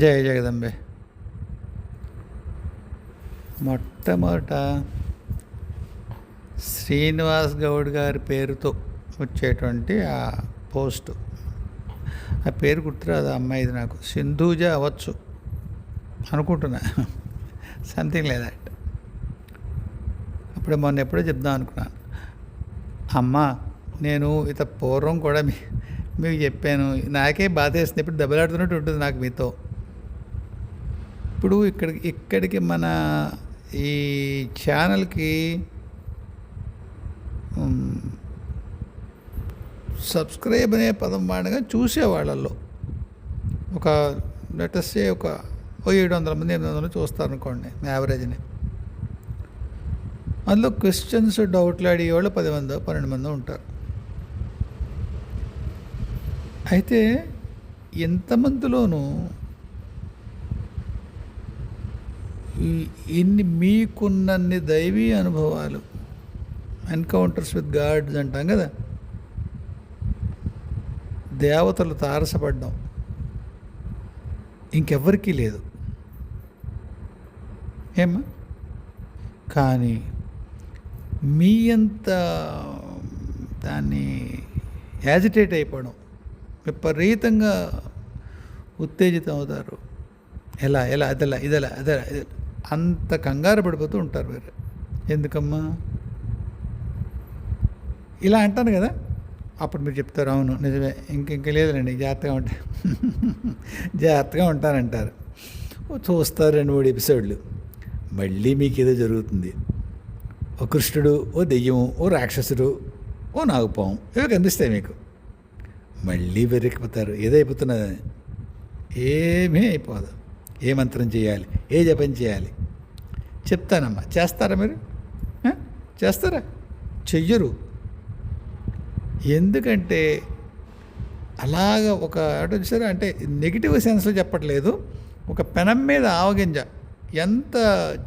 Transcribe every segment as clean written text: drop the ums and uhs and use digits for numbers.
జయ జగదంబే. మొట్టమొదట శ్రీనివాస్ గౌడ్ గారి పేరుతో వచ్చేటువంటి ఆ పోస్టు, ఆ పేరు గుర్తురాదు ఆ అమ్మాయిది నాకు, సింధూజ అవ్వచ్చు అనుకుంటున్నా, సంథింగ్ లేదా. అప్పుడే మొన్న ఎప్పుడో చెప్దాం అనుకున్నాను. అమ్మ, నేను పూర్వం కూడా మీకు చెప్పాను, నాకే బాధ వేస్తుంది, ఇప్పుడు దెబ్బలాడుతున్నట్టు ఉంటుంది నాకు మీతో. ఇప్పుడు ఇక్కడికి మన ఈ ఛానల్కి సబ్స్క్రైబ్ అనే పదం వాడగా చూసేవాళ్ళల్లో ఒక లెటర్సే ఒక 700 మంది 800 చూస్తారనుకోండి యావరేజ్ని. అందులో క్వశ్చన్స్ డౌట్లు అడిగేవాళ్ళు 10 మంది 12 మంది ఉంటారు. అయితే ఇంతమందిలోనూ ఇన్ని మీకున్నన్ని దైవీ అనుభవాలు, ఎన్కౌంటర్స్ విత్ గాడ్స్ అంటాం కదా, దేవతలు తారసపడ్డం ఇంకెవ్వరికీ లేదు ఏమ్మా. కానీ మీ అంత దాన్ని యాజిటేట్ అయిపోవడం, విపరీతంగా ఉత్తేజితం అవుతారు, ఎలా ఎలా అదలా ఇదలా అదలా అంత కంగారు పడిపోతూ ఉంటారు మీరు. ఎందుకమ్మా ఇలా అంటాను కదా, అప్పుడు మీరు చెప్తారు అవును నిజమే, ఇంక లేదులేండి జాగ్రత్తగా ఉంటానంటారు. చూస్తారు 2-3 ఎపిసోడ్లు, మళ్ళీ మీకు ఏదో జరుగుతుంది. ఓ కృష్ణుడు, ఓ దెయ్యం, ఓ రాక్షసుడు, ఓ నాగుపాము ఏవో కనిపిస్తాయి మీకు. మళ్ళీ వెర్రెక్కిపోతారు, ఏదైపోతున్నదని. ఏమీ అయిపోదు. ఏ మంత్రం చేయాలి, ఏ జపం చేయాలి చెప్తానమ్మా. చేస్తారా మీరు? చేస్తారా? చెయ్యరు. ఎందుకంటే అలాగ ఒక చూసారా, అంటే నెగిటివ్ సెన్స్లో చెప్పట్లేదు, ఒక పెనం మీద ఆవగింజ ఎంత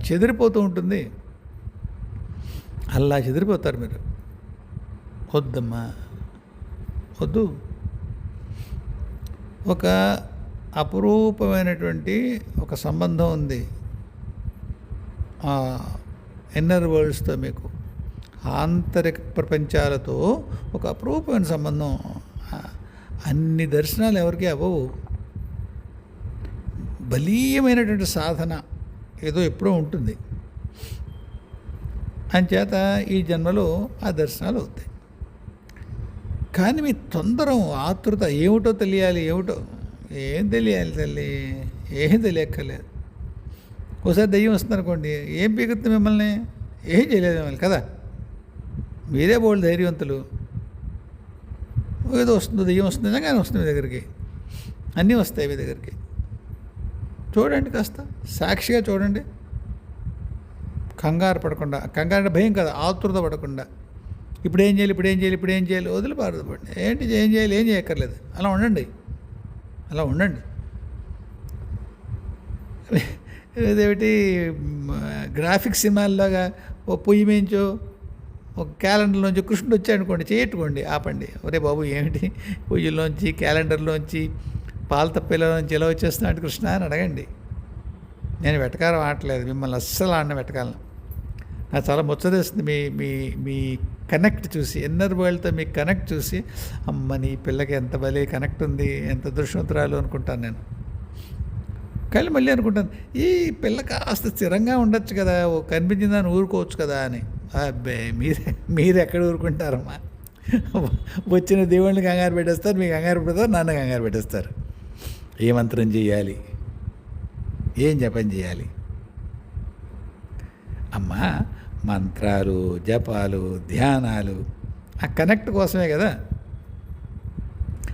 చెదిరిపోతూ ఉంటుంది, అలా చెదిరిపోతారు మీరు. వద్దమ్మా, వద్దు. ఒక అపురూపమైనటువంటి ఒక సంబంధం ఉంది ఇన్నర్ వరల్డ్స్తో, మీకు ఆంతరిక ప్రపంచాలతో ఒక అపురూపమైన సంబంధం. అన్ని దర్శనాలు ఎవరికి అవ్వవు. బలీయమైనటువంటి సాధన ఏదో ఎప్పుడో ఉంటుంది. అంచేత ఈ జన్మలో ఆ దర్శనాలు అవుతాయి. కానీ మీ తొందరం ఆతృత ఏమిటో తెలియాలి, ఏమిటో ఏం తెలియాలి తల్లి, ఏం తెలియక్కర్లేదు. ఒకసారి దెయ్యం వస్తుంది అనుకోండి, ఏం పీకుతుంది మిమ్మల్ని? ఏం చేయలేదు మిమ్మల్ని కదా, మీరే బోల్డ్ ధైర్యవంతులు. ఏదో వస్తుందో దెయ్యం వస్తుంది, నిజంగానే వస్తుంది మీ దగ్గరికి, అన్నీ వస్తాయి మీ దగ్గరికి. చూడండి, కాస్త సాక్షిగా చూడండి, కంగారు పడకుండా. కంగారు భయం కదా, ఆతృత పడకుండా. ఇప్పుడు ఏం చేయాలి వదిలి పారదపండి. ఏం చేయాలి, ఏం చేయక్కర్లేదు, అలా ఉండండి. ఇదేమిటి గ్రాఫిక్ సినిమాల్లాగా ఓ పొయ్యి మేంచో ఒక క్యాలెండర్లోంచి కృష్ణుడు వచ్చాయనుకోండి, చేయట్టుకోండి, ఆపండి. ఒరే బాబు ఏమిటి పొయ్యిలోంచి క్యాలెండర్లోంచి పాల తప్పేలోంచి ఎలా వచ్చేస్తున్నాడు కృష్ణ అని అడగండి. నేను వెటకారం ఆడలేదు, మిమ్మల్ని అస్సలు ఆడిన వెటకాలను. నాకు చాలా ముచ్చటేస్తుంది మీ మీ మీ కనెక్ట్ చూసి, ఇన్నర్ వరల్డ్తో మీ కనెక్ట్ చూసి, అమ్మ నీ పిల్లకి ఎంత భలే కనెక్ట్ ఉంది, ఎంత దృశ్యవంతురాలు అనుకుంటాను నేను. కానీ మళ్ళీ అనుకుంటాను, ఈ పిల్ల కాస్త స్థిరంగా ఉండొచ్చు కదా, కనిపించిందని ఊరుకోవచ్చు కదా అని. అబ్బే, మీరు ఎక్కడ ఊరుకుంటారమ్మా? వచ్చిన దేవుళ్ళని కంగారు పెట్టేస్తారు, మీకు కంగారు పెడతారు, నన్ను కంగారు పెట్టేస్తారు. ఏ మంత్రం చేయాలి, ఏం జపం చేయాలి? అమ్మా, మంత్రాలు, జపాలు, ధ్యానాలు ఆ కనెక్ట్ కోసమే కదా.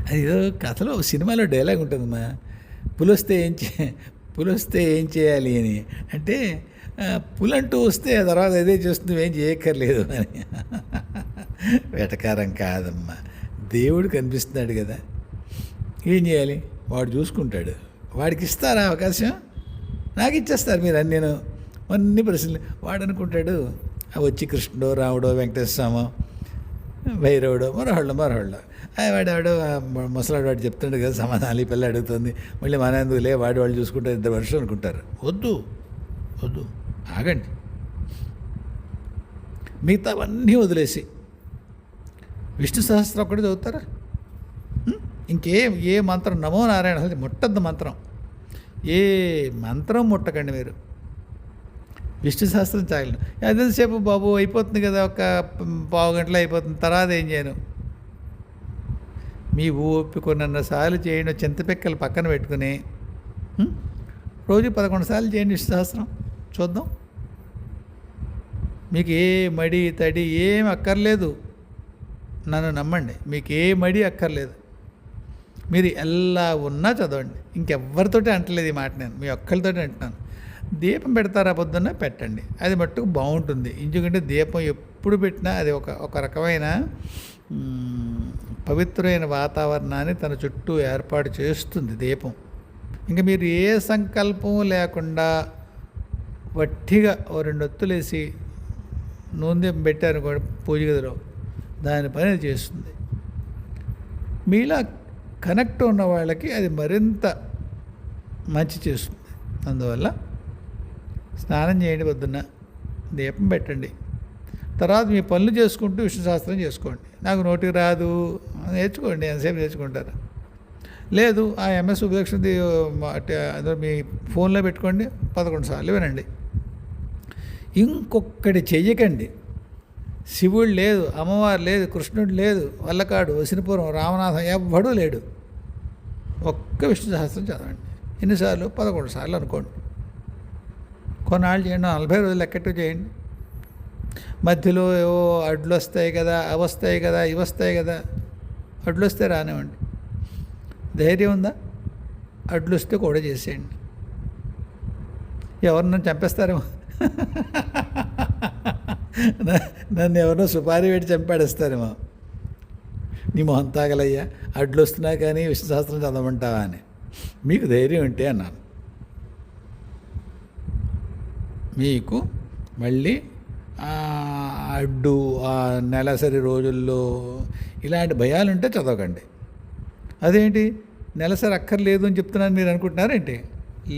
అది ఏదో కథలో సినిమాలో డైలాగ్ ఉంటుందమ్మా, పులొస్తే ఏం చేయాలి అని. అంటే పులంటూ వస్తే ఆ తర్వాత అదే చేస్తుంది, ఏం చేయక్కర్లేదు అని. వెటకారం కాదమ్మా, దేవుడు కనిపిస్తున్నాడు కదా, ఏం చేయాలి వాడు చూసుకుంటాడు. వాడికి ఇస్తారా అవకాశం? నాకు ఇచ్చేస్తారు మీరు అన్ని ప్రశ్నలు. వాడు అనుకుంటాడు వచ్చి కృష్ణుడో, రాముడో, వెంకటేశ్వర స్వామో భైరవుడు మరొకళ్ళు వాడు ముసలాడు వాడు చెప్తుండే కదా సమాధానాలు, ఈ పిల్ల అడుగుతుంది, మళ్ళీ మన ఎందుకులే వాళ్ళు చూసుకుంటారు, 2 వర్షాలు అనుకుంటారు. వద్దు ఆగండి. మిగతావన్నీ వదిలేసి విష్ణు సహస్రం ఒక్కటి చదువుతారా? ఏ మంత్రం, నమో నారాయణ అసలు ముట్టద్దు మంత్రం, ఏ మంత్రం ముట్టకండి మీరు. విష్ణు సహస్రం చాగలను. ఎంతసేపు బాబు అయిపోతుంది కదా, ఒక పావు గంటలో అయిపోతుంది, తర్వాత ఏం చేయను? మీ ఓపికన్నర సార్లు చేయండి. చింతపిక్కలు పక్కన పెట్టుకుని రోజు 11 సార్లు చేయండి విష్ణు సహస్రం, చూద్దాం. మీకు ఏ మడి తడి ఏం అక్కర్లేదు, నన్ను నమ్మండి, మీకు ఏ మడి అక్కర్లేదు. మీరు ఎలా ఉన్నా చదవండి. ఇంకెవ్వరితోటి అంటలేదు ఈ మాట, నేను మీ ఒక్కరితోటి అంటున్నాను. దీపం పెడతారా పొద్దున్న, పెట్టండి, అది మట్టుకు బాగుంటుంది. ఎందుకంటే దీపం ఎప్పుడు పెట్టినా అది ఒక రకమైన పవిత్రమైన వాతావరణాన్ని తన చుట్టూ ఏర్పాటు చేస్తుంది దీపం. ఇంకా మీరు ఏ సంకల్పం లేకుండా వట్టిగా 2 ఒత్తులేసి నూనె దీపం పెట్టారు పూజ గదిలో, దాని పని చేస్తుంది. మీలా కనెక్ట్ ఉన్న వాళ్ళకి అది మరింత మంచి చేస్తుంది. అందువల్ల స్నానం చేయండి, పొద్దున్న దీపం పెట్టండి, తర్వాత మీ పనులు చేసుకుంటూ విష్ణు సహస్రం చేసుకోండి. నాకు నోటికి రాదు, నేర్చుకోండి, ఎంతసేపు నేర్చుకుంటారు. లేదు ఆ ఎంఎస్ ఉపదక్షిణది అదో మీ ఫోన్లో పెట్టుకోండి, 11 సార్లు వినండి. ఇంకొక్కటి చెయ్యకండి. శివుడు లేదు, అమ్మవారు లేదు, కృష్ణుడు లేదు, వల్లకాడు, వసినపురం, రామనాథం ఎవ్వడూ లేడు. ఒక్క విష్ణు సహస్రం చదవండి. ఎన్నిసార్లు? 11 సార్లు అనుకోండి. కొన్నాళ్ళు చేయండి, 40 రోజులు ఎక్కట్టు చేయండి. మధ్యలో ఏవో అడ్లు వస్తాయి కదా, అవి వస్తాయి కదా, ఇవి వస్తాయి కదా. అడ్లు వస్తే రానివ్వండి, ధైర్యం ఉందా? అడ్లు వస్తే కూడా చేసేయండి. ఎవరినో చంపేస్తారేమో, నన్ను ఎవరినో సుపారీ పెట్టి చంపాడేస్తారేమో. నీ మొహం తాగలయ్యా, అడ్లు వస్తున్నా కానీ విష్ణు సహస్రం చదవమంటావా అని. మీకు ధైర్యం ఉంటే అన్నాను. మీకు మళ్ళీ అడ్డు నెలసరి రోజుల్లో ఇలాంటి భయాలుంటే చదవకండి. అదేంటి నెలసరి అక్కర్లేదు అని చెప్తున్నాను మీరు అనుకుంటున్నారేంటి?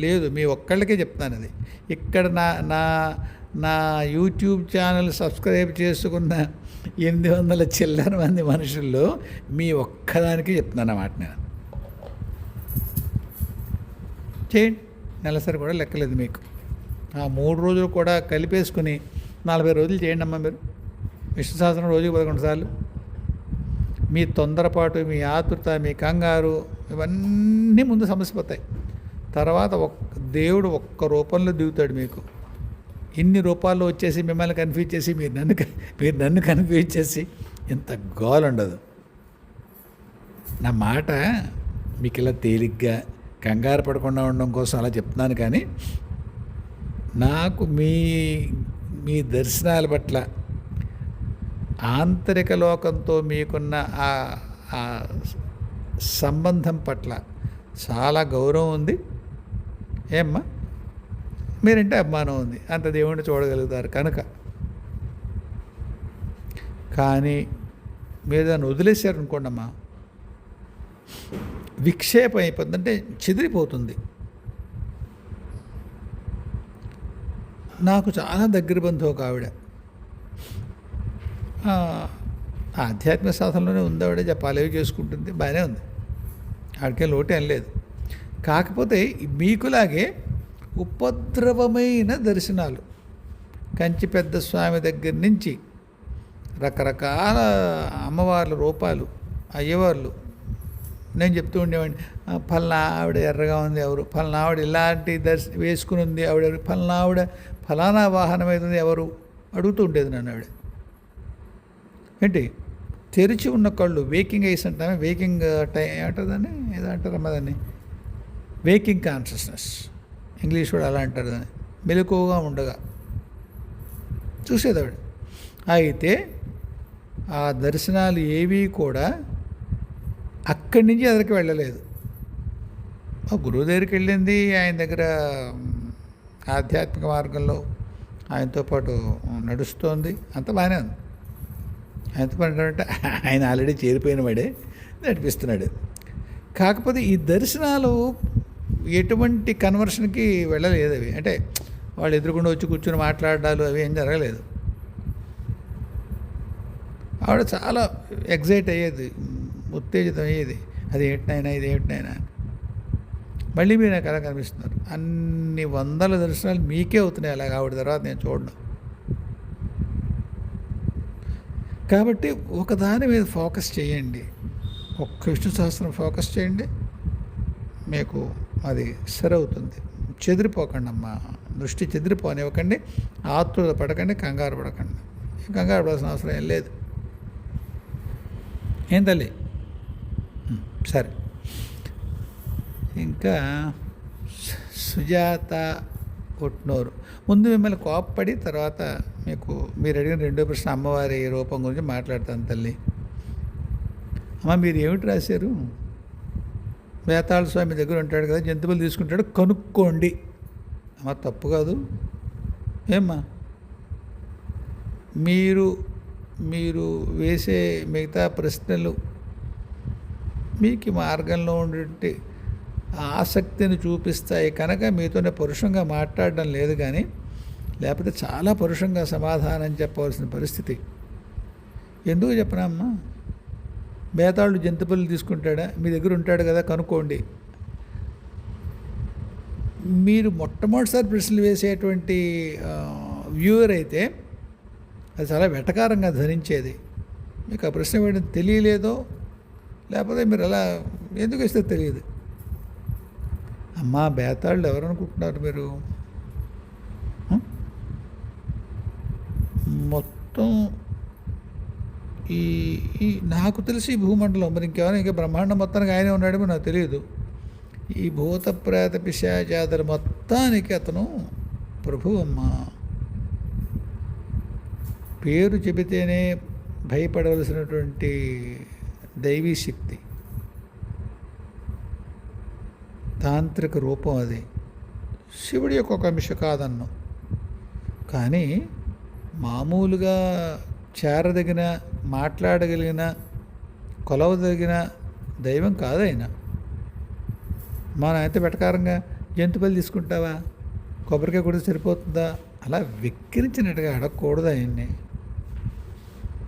లేదు, మీ ఒక్కళ్ళకే చెప్తాను అది. ఇక్కడ నా యూట్యూబ్ ఛానల్ సబ్స్క్రైబ్ చేసుకున్న 800 చిల్లర మంది మనుషుల్లో మీ ఒక్కదానికి చెప్తున్నాను అన్నమాట. నేను చేయండి, నెలసరి కూడా లెక్కలేదు మీకు. ఆ 3 రోజులు కూడా కలిపేసుకుని 40 రోజులు చేయండి అమ్మా మీరు విష్ణు సహస్రం, రోజుకి 11 సార్లు. మీ తొందరపాటు, మీ ఆతృత, మీ కంగారు ఇవన్నీ ముందు సమసిపోతాయి. తర్వాత దేవుడు ఒక్క రూపంలో దిగుతాడు మీకు. ఇన్ని రూపాల్లో వచ్చేసి మిమ్మల్ని కన్ఫ్యూజ్ చేసి మీరు నన్ను కన్ఫ్యూజ్ చేసి ఇంత గోల్ ఉండదు. నా మాట మీకు ఇలా తేలిగ్గా కంగారు పడకుండా ఉండడం కోసం అలా చెప్తున్నాను. కానీ నాకు మీ దర్శనాల పట్ల, ఆంతరిక లోకంతో మీకున్న ఆ సంబంధం పట్ల చాలా గౌరవం ఉంది. ఏమ్మా, మీరంటే అభిమానం ఉంది, అంత దేవుణ్ణి చూడగలుగుతారు కనుక. కానీ మీరు దాన్ని వదిలేశారనుకోండి అమ్మా, విక్షేపం అయిపోతుంది, అంటే చెదిరిపోతుంది. నాకు చాలా దగ్గర బంధువు ఒక ఆవిడ, ఆధ్యాత్మిక సాధనలోనే ఉంది ఆవిడ, జపాలేవి చేసుకుంటుంది, బాగానే ఉంది, ఆడికే లోటు ఏం లేదు. కాకపోతే మీకులాగే ఉపద్రవమైన దర్శనాలు, కంచి పెద్ద స్వామి దగ్గర నుంచి రకరకాల అమ్మవార్ల రూపాలు, అయ్యవార్లు, నేను చెప్తూ ఉండేవాడిని, ఫలానా ఆవిడ ఎర్రగా ఉంది ఎవరు, ఫలానా ఆవిడ ఇలాంటి వేసుకుని ఉంది ఆవిడ, ఫలానా ఆవిడ ఫలానా వాహనం అవుతుంది ఎవరు, అడుగుతూ ఉండేది నన్ను ఆవిడ. ఏంటి తెరిచి ఉన్న కళ్ళు, వేకింగ్ ఐస్ అంటామే, వేకింగ్ టైం ఏమంటుందని, ఏదో అంటారమ్మా దాన్ని, వేకింగ్ కాన్షియస్నెస్, ఇంగ్లీష్ కూడా అలా అంటారు దాన్ని, మెలకువగా ఉండగా చూసేది ఆవిడ. అయితే ఆ దర్శనాలు ఏవీ కూడా అక్కడి నుంచి ఎదరికి వెళ్ళలేదు. ఆ గురువు దగ్గరికి వెళ్ళింది, ఆయన దగ్గర ఆధ్యాత్మిక మార్గంలో ఆయనతో పాటు నడుస్తోంది, అంత బాగానే ఉంది. ఎంత పడ్డాడంటే ఆయన ఆల్రెడీ చేరిపోయిన వాడే నడిపిస్తున్నాడు. కాకపోతే ఈ దర్శనాలు ఎటువంటి కన్వర్షన్కి వెళ్ళలేదు. అవి అంటే వాళ్ళు ఎదురుకుండా వచ్చి కూర్చొని మాట్లాడాలు అవి ఏం జరగలేదు. ఆవిడ చాలా ఎగ్జైట్ అయ్యేది, ఉత్తేజితం అయ్యేది. అది ఏంటినైనా ఇది ఏంటినైనా అని. మళ్ళీ మీరు నాకు అలా కనిపిస్తున్నారు. అన్ని వందల దర్శనాలు మీకే అవుతున్నాయి అలాగ ఆవిడ తర్వాత నేను చూడడం. కాబట్టి ఒకదాని మీద ఫోకస్ చేయండి, ఒక్క విష్ణు సహస్రం ఫోకస్ చేయండి, మీకు అది సరవుతుంది. చెదిరిపోకండి అమ్మా, దృష్టి చెదిరిపోనివ్వకండి, ఆతృత పడకండి, కంగారు పడకండి. కంగారు పడాల్సిన అవసరం ఏం లేదు. ఏం తల్లి? సరే, ఇంకా సుజాత కొట్నూరు. ముందు మిమ్మల్ని కోప్పడి తర్వాత మీకు మీరు అడిగిన రెండో ప్రశ్న అమ్మవారి రూపం గురించి మాట్లాడతాను తల్లి. అమ్మ మీరు ఏమిటి రాశారు? బేతాళ స్వామి దగ్గర ఉంటాడు కదా, జంతువులు తీసుకుంటాడు, కనుక్కోండి. అమ్మ తప్పు కాదు ఏమ్మా. మీరు వేసే మిగతా ప్రశ్నలు మీకు మార్గంలో ఉండే ఆసక్తిని చూపిస్తాయి కనుక మీతోనే పరుషంగా మాట్లాడడం లేదు, కానీ లేకపోతే చాలా పరుషంగా సమాధానం చెప్పవలసిన పరిస్థితి. ఎందుకు చెప్పనా అమ్మా? బేతాళుడు జంతువులు తీసుకుంటాడా? మీ దగ్గర ఉంటాడు కదా, కనుక్కోండి. మీరు మొట్టమొదటిసారి ప్రశ్నలు వేసేటువంటి వ్యూవర్ అయితే అది చాలా వెటకారంగా ధరించేది. మీకు ఆ ప్రశ్న వేయడం తెలియలేదో, లేకపోతే మీరు అలా ఎందుకు వేస్తే తెలియదు. అమ్మా బేతాళ్ళు ఎవరు అనుకుంటున్నారు మీరు? మొత్తం ఈ నాకు తెలిసి ఈ భూమండలం, మరి ఇంకెవరైనా ఇంకా బ్రహ్మాండం మొత్తానికి ఆయనే ఉన్నాడేమో నాకు తెలియదు. ఈ భూత ప్రేత పిశాచాదుల మొత్తానికి అతను ప్రభు అమ్మా. పేరు చెబితేనే భయపడవలసినటువంటి దైవీ శక్తి, తాంత్రిక రూపం అది. శివుడి యొక్క ఒక అంశ కాదన్ను, కానీ మామూలుగా చేరదగిన, మాట్లాడగలిగిన, కొలవదగిన దైవం కాదైనా. మనం అయితే వెటకారంగా జంతువులు తీసుకుంటావా, కొబ్బరికాయ కూడా సరిపోతుందా, అలా వెక్కిరించినట్టుగా అడగకూడదు ఆయన్ని.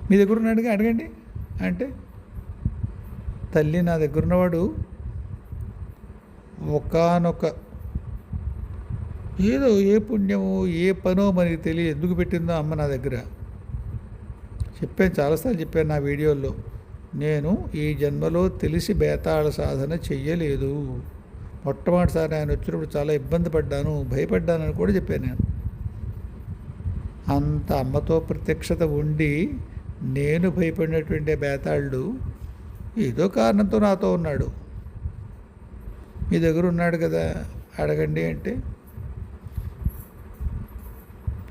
మీ దగ్గర ఉన్నట్టుగా అడగండి అంటే, తల్లి నా దగ్గర ఉన్నవాడు ఒకానొక ఏదో ఏ పుణ్యమో ఏ పనో మనకి తెలియదు, ఎందుకు పెట్టిందో అమ్మ నా దగ్గర. చెప్పాను, చాలాసార్లు చెప్పాను నా వీడియోల్లో. నేను ఈ జన్మలో తెలిసి బేతాళ సాధన చెయ్యలేదు. మొట్టమొదటిసారి ఆయన వచ్చినప్పుడు చాలా ఇబ్బంది పడ్డాను, భయపడ్డానని కూడా చెప్పాను నేను. అంత అమ్మతో ప్రత్యక్షత ఉండి నేను భయపడినటువంటి బేతాళుడు ఏదో కారణంతో నాతో ఉన్నాడు. మీ దగ్గర ఉన్నాడు కదా, అడగండి అంటే,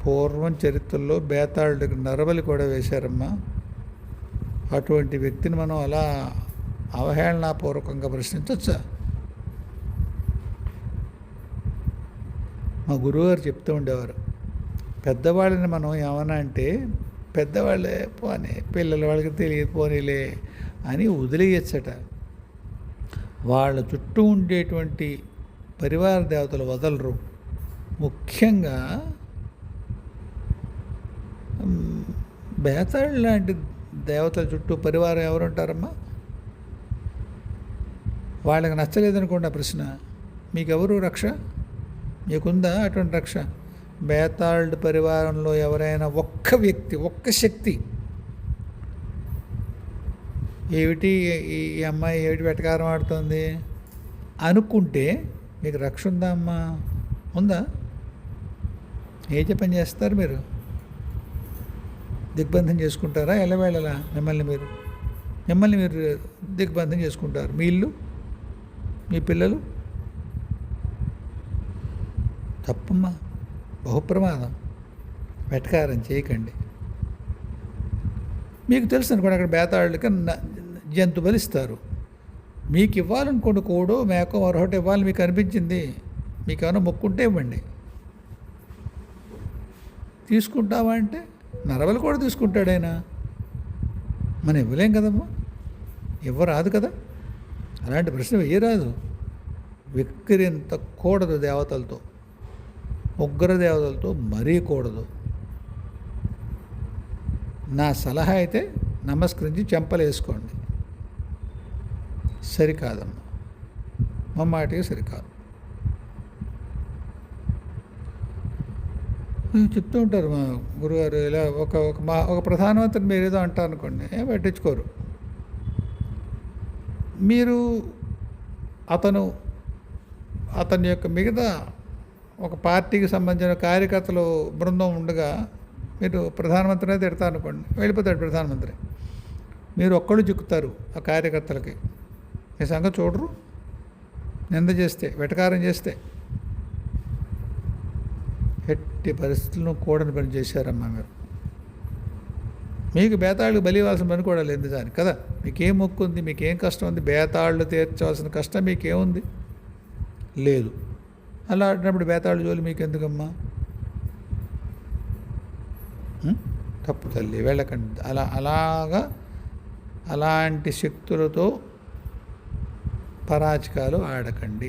పూర్వం చరిత్రలో బేతాళుడికి నరబలి కూడా వేశారమ్మా. అటువంటి వ్యక్తిని మనం అలా అవహేళనాపూర్వకంగా ప్రశ్నించవచ్చా? మా గురువుగారు చెప్తూ ఉండేవారు, పెద్దవాళ్ళని మనం ఏమన్నా అంటే పెద్దవాళ్ళే పోనీ, పిల్లల వాళ్ళకి తెలియదు పోనీలే అని వదిలేయచ్చట. వాళ్ళ చుట్టూ ఉండేటువంటి పరివార దేవతలు వదలరు. ముఖ్యంగా బేతాళు లాంటి దేవతల చుట్టూ పరివారం ఎవరు ఉంటారమ్మా? వాళ్ళకి నచ్చలేదనుకోండి ఆ ప్రశ్న, మీకెవరు రక్ష? మీకుందా అటువంటి రక్ష? బేతాళుడు పరివారంలో ఎవరైనా ఒక్క వ్యక్తి, ఒక్క శక్తి ఏమిటి ఈ అమ్మాయి ఏమిటి వెటకారం ఆడుతుంది అనుకుంటే మీకు రక్ష ఉందా అమ్మా? ఉందా? ఏ పని చేస్తారు మీరు? దిగ్బంధం చేసుకుంటారా? ఎల్లవేళలా మిమ్మల్ని మీరు దిగ్బంధం చేసుకుంటారు. మీ ఇల్లు, మీ పిల్లలు. తప్పమ్మా, బహుప్రమాదం. వెటకారం చేయకండి. మీకు తెలుసు అనుకోండి, అక్కడ బేతాళులకి జంతు బలిస్తారు. మీకు ఇవ్వాలనుకోండి, కోడో మేకో మరొకటి ఇవ్వాలి మీకు అనిపించింది, మీకు ఏమైనా మొక్కుంటే ఇవ్వండి. తీసుకుంటావా అంటే నరబలి కూడా తీసుకుంటాడు ఆయన. మనం ఇవ్వలేం కదమ్మా, ఇవ్వరాదు కదా, అలాంటి ప్రశ్న వేయరాదు. విక్రింతకూడదు దేవతలతో, ఉగ్ర దేవతలతో మరీ కూడదు. నా సలహా అయితే నమస్కరించి చెంపలేసుకోండి. సరికాదమ్మా, మా మాటకి సరికాదు. చెప్తూ ఉంటారు మా గురుగారు, ఇలా ఒక ప్రధానమంత్రిని మీరు ఏదో అంటారు అనుకోండి, పట్టించుకోరు. మీరు అతని యొక్క మిగతా ఒక పార్టీకి సంబంధించిన కార్యకర్తలు బృందం ఉండగా మీరు ప్రధానమంత్రినే తిడతారు అనుకోండి, వెళ్ళిపోతాడు ప్రధానమంత్రి. మీరు ఒక్కళ్ళు చిక్కుతారు ఆ కార్యకర్తలకి, మీ సంగతి చూడరు. నింద చేస్తే, వెటకారం చేస్తే. ఎట్టి పరిస్థితులను కూడని పని చేశారమ్మా మీరు. మీకు బేతాళుకు బలి ఇవ్వాల్సిన పని కూడా లేదు నిజానికి కదా. మీకేం మొక్కు ఉంది, మీకేం కష్టం ఉంది? బేతాళ్ళు తీర్చవలసిన కష్టం మీకేముంది? లేదు. అలా ఆడినప్పుడు బేతాళు జోలి మీకు ఎందుకమ్మా? తప్పు తల్లి, వెళ్ళకండి. అలాంటి శక్తులతో పరాచకాలు ఆడకండి.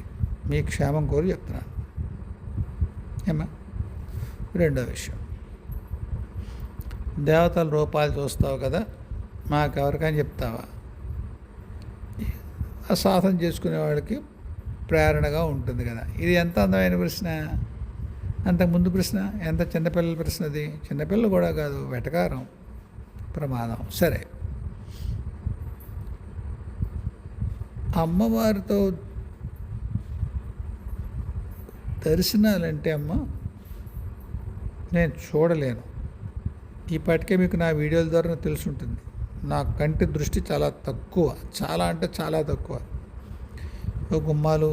మీ క్షేమం కోరి చెప్తున్నాను ఏమ్మా. రెండో విషయం, దేవతల రూపాలు చూస్తావు కదా, మాకెవరికైనా చెప్తావా? ఆ సాధన చేసుకునే వాళ్ళకి ప్రేరణగా ఉంటుంది కదా. ఇది ఎంత అందమైన ప్రశ్న. అంతకుముందు ప్రశ్న ఎంత చిన్నపిల్లల ప్రశ్న. అది చిన్నపిల్లలు కూడా కాదు, వెటకారం, ప్రమాదం. సరే, అమ్మవారితో దర్శనాలంటే అమ్మ నేను చూడలేను. ఈపాటికే మీకు నా వీడియోల ద్వారా తెలుసుంటుంది. నా కంటి దృష్టి చాలా తక్కువ, చాలా అంటే చాలా తక్కువ. గుమ్మాలు,